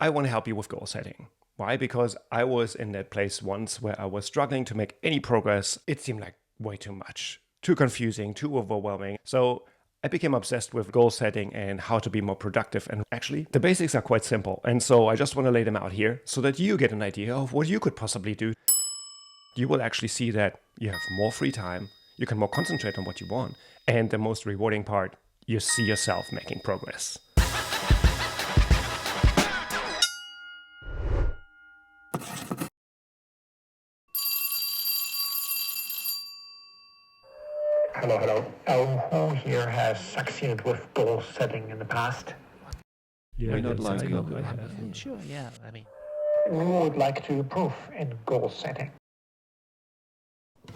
I want to help you with goal setting. Why? Because I was in that place once where I was struggling to make any progress. It seemed like way too much, too confusing, too overwhelming. So I became obsessed with goal setting and how to be more productive. And actually, the basics are quite simple. And so I just want to lay them out here so that you get an idea of what you could possibly do. You will actually see that you have more free time, you can more concentrate on what you want, and the most rewarding part, you see yourself making progress. Hello. Who here has succeeded with goal setting in the past? Yeah, May not like it. Sure, yeah. I mean, Who would like to improve in goal setting?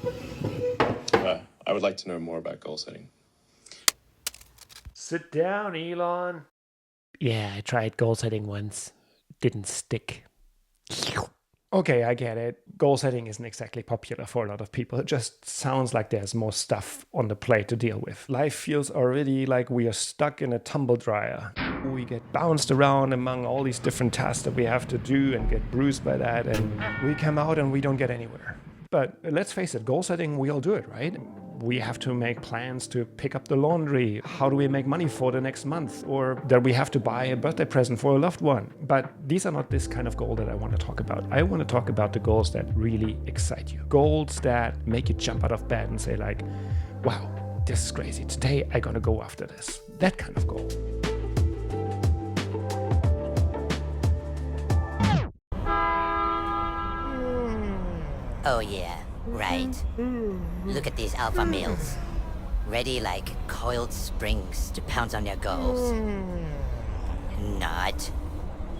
I would like to know more about goal setting. Sit down, Elon. yeah, I tried goal setting once. Didn't stick. Okay, I get it. Goal setting isn't exactly popular for a lot of people. It just sounds like there's more stuff on the plate to deal with. Life feels already like we are stuck in a tumble dryer. We get bounced around among all these different tasks that we have to do and get bruised by that, and we come out and we don't get anywhere. But let's face it, goal setting, we all do it, right? We have to make plans to pick up the laundry. How do we make money for the next month? Or that we have to buy a birthday present for a loved one. But these are not this kind of goal that I want to talk about. I want to talk about the goals that really excite you. Goals that make you jump out of bed and say like, wow, this is crazy. Today I'm going to go after this. That kind of goal. Oh yeah, right. Look at these alpha males. Ready like coiled springs to pounce on their goals. Not.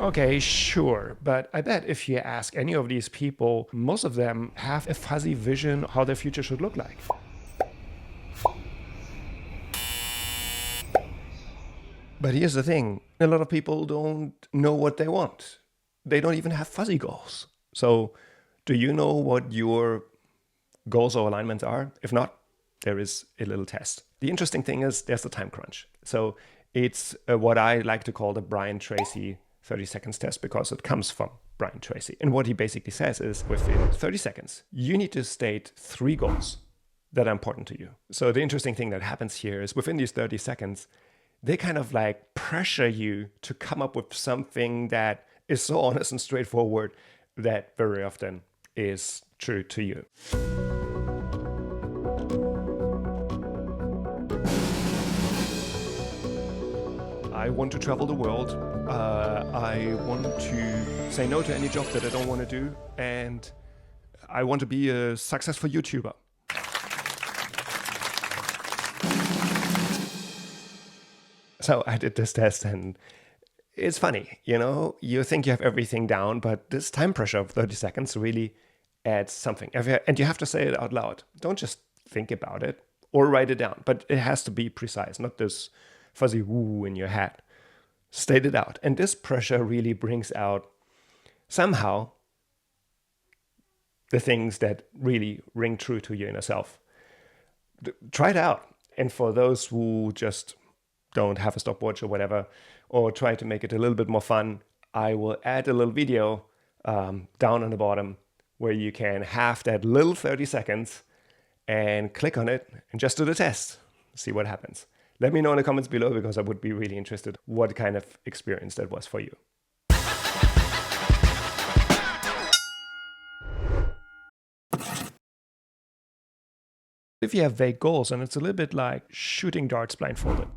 Okay, sure. But I bet if you ask any of these people, most of them have a fuzzy vision how their future should look like. But here's the thing. A lot of people don't know what they want. They don't even have fuzzy goals. So do you know what your goals or alignments are? If not, there is a little test. The interesting thing is there's a time crunch. So it's what I like to call the Brian Tracy 30 seconds test because it comes from Brian Tracy. And what he basically says is within 30 seconds, you need to state 3 goals that are important to you. So the interesting thing that happens here is within these 30 seconds, they kind of like pressure you to come up with something that is so honest and straightforward that very often is true to you. I want to travel the world. I want to say no to any job that I don't want to do. And I want to be a successful YouTuber. So I did this test and it's funny, you know, you think you have everything down, but this time pressure of 30 seconds really adds something. And you have to say it out loud. Don't just think about it or write it down, but it has to be precise, not this fuzzy woo in your head. State it out. And this pressure really brings out somehow the things that really ring true to your inner self. Try it out. And for those who just don't have a stopwatch or whatever, or try to make it a little bit more fun, I will add a little video down on the bottom where you can have that little 30 seconds and click on it and just do the test. See what happens. Let me know in the comments below because I would be really interested what kind of experience that was for you. If you have vague goals, and it's a little bit like shooting darts blindfolded.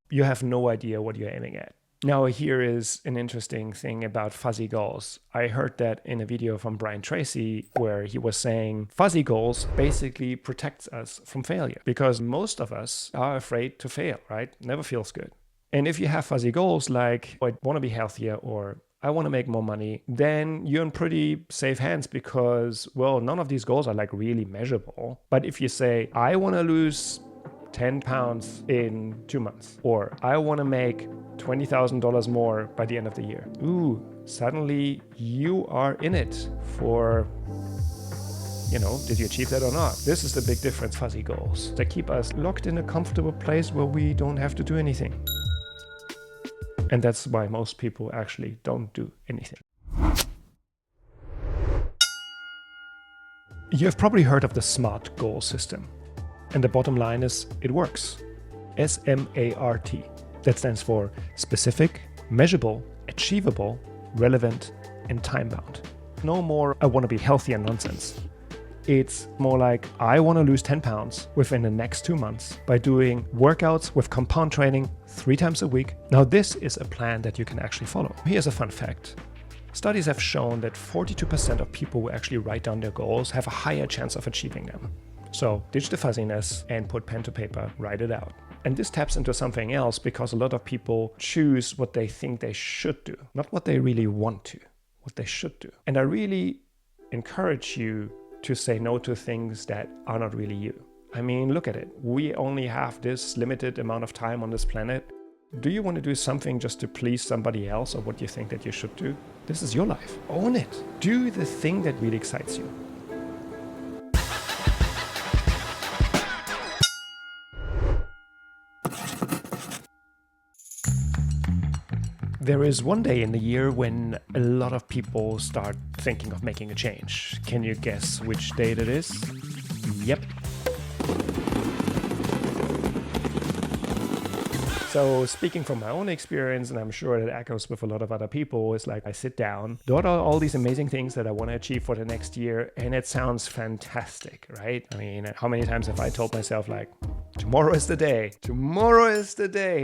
You have no idea what you're aiming at. Now, here is an interesting thing about fuzzy goals. I heard that in a video from Brian Tracy where he was saying fuzzy goals basically protects us from failure because most of us are afraid to fail, right? Never feels good. And if you have fuzzy goals like I want to be healthier or I want to make more money, then you're in pretty safe hands because, well, none of these goals are like really measurable. But if you say, I want to lose 10 pounds in 2 months, or I want to make $20,000 more by the end of the year. Ooh, suddenly you are in it for, you know, did you achieve that or not? This is the big difference, fuzzy goals. They keep us locked in a comfortable place where we don't have to do anything. And that's why most people actually don't do anything. You have probably heard of the SMART goal system. And the bottom line is, it works. S.M.A.R.T. That stands for specific, measurable, achievable, relevant, and time-bound. No more, I want to be healthy and nonsense. It's more like, I want to lose 10 pounds within the next 2 months by doing workouts with compound training 3 times a week. Now, this is a plan that you can actually follow. Here's a fun fact. Studies have shown that 42% of people who actually write down their goals have a higher chance of achieving them. So ditch the fuzziness and put pen to paper, write it out. And this taps into something else because a lot of people choose what they think they should do, not what they really want to, what they should do. And I really encourage you to say no to things that are not really you. I mean, look at it. We only have this limited amount of time on this planet. Do you want to do something just to please somebody else or what you think that you should do? This is your life. Own it. Do the thing that really excites you. There is one day in the year when a lot of people start thinking of making a change. Can you guess which date it is? Yep. So speaking from my own experience, and I'm sure it echoes with a lot of other people, is like I sit down, dot out all these amazing things that I want to achieve for the next year, and it sounds fantastic, right? I mean, how many times have I told myself like, tomorrow is the day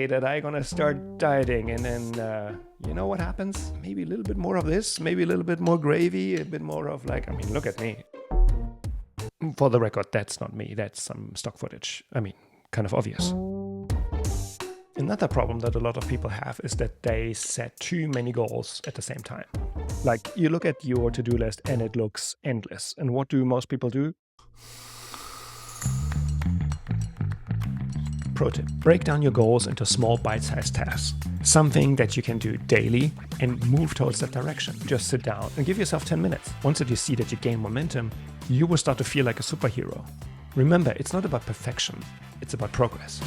that I'm gonna start dieting, and then you know what happens? Maybe a little bit more of this, maybe a little bit more gravy, a bit more of like, I mean, look at me. For the record, that's not me, that's some stock footage. I mean, kind of obvious. Another problem that a lot of people have is that they set too many goals at the same time. Like, you look at your to-do list and it looks endless. And what do most people do? Pro tip: break down your goals into small bite-sized tasks. Something that you can do daily and move towards that direction. Just sit down and give yourself 10 minutes. Once that you see that you gain momentum, you will start to feel like a superhero. Remember, it's not about perfection, it's about progress.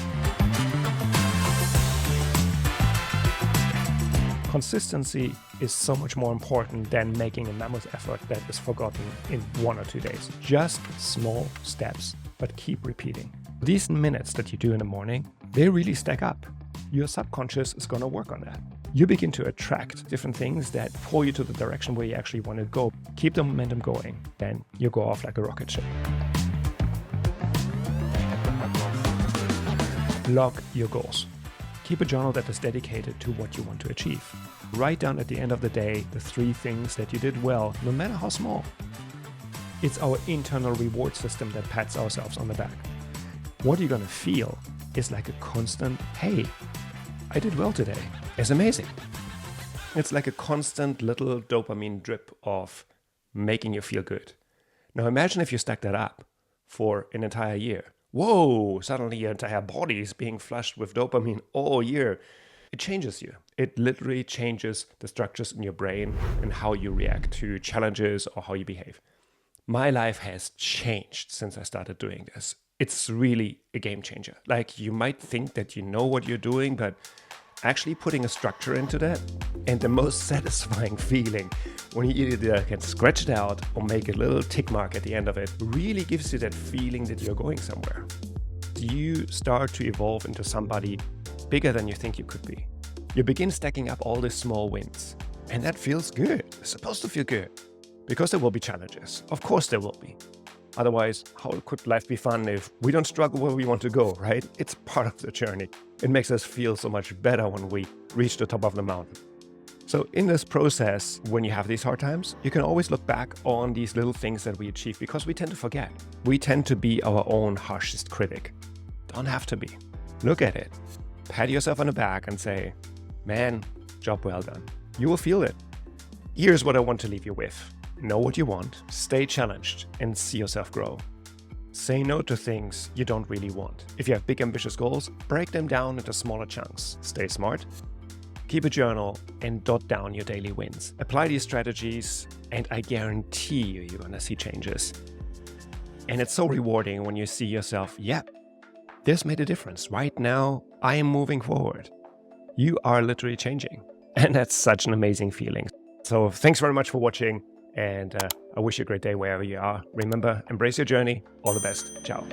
Consistency is so much more important than making a mammoth effort that is forgotten in 1 or 2 days. Just small steps, but keep repeating. These minutes that you do in the morning, they really stack up. Your subconscious is going to work on that. You begin to attract different things that pull you to the direction where you actually want to go. Keep the momentum going, then you go off like a rocket ship. Log your goals. Keep a journal that is dedicated to what you want to achieve. Write down at the end of the day the 3 things that you did well, no matter how small. It's our internal reward system that pats ourselves on the back. What you're going to feel is like a constant, hey, I did well today. It's amazing. It's like a constant little dopamine drip of making you feel good. Now imagine if you stack that up for an entire year. Whoa, suddenly your entire body is being flushed with dopamine all year. It changes you. It literally changes the structures in your brain and how you react to challenges or how you behave. My life has changed since I started doing this. It's really a game changer. Like, you might think that you know what you're doing, but actually putting a structure into that, and the most satisfying feeling when you either can scratch it out or make a little tick mark at the end of it, really gives you that feeling that you're going somewhere. You start to evolve into somebody bigger than you think you could be. You begin stacking up all these small wins, and that feels good. It's supposed to feel good, because there will be challenges. Of course there will be. Otherwise, how could life be fun if we don't struggle where we want to go, right? It's part of the journey. It makes us feel so much better when we reach the top of the mountain. So in this process, when you have these hard times, you can always look back on these little things that we achieve, because we tend to forget. We tend to be our own harshest critic. Don't have to be. Look at it. Pat yourself on the back and say, man, job well done. You will feel it. Here's what I want to leave you with. Know what you want, stay challenged, and see yourself grow. Say no to things you don't really want. If you have big ambitious goals, break them down into smaller chunks. Stay smart, keep a journal, and dot down your daily wins. Apply these strategies, and I guarantee you're gonna see changes. And it's so rewarding when you see yourself, yeah, this made a difference. Right now, I am moving forward. you are literally changing. And that's such an amazing feeling. So thanks very much for watching, and I wish you a great day wherever you are. Remember, embrace your journey. All the best. Ciao.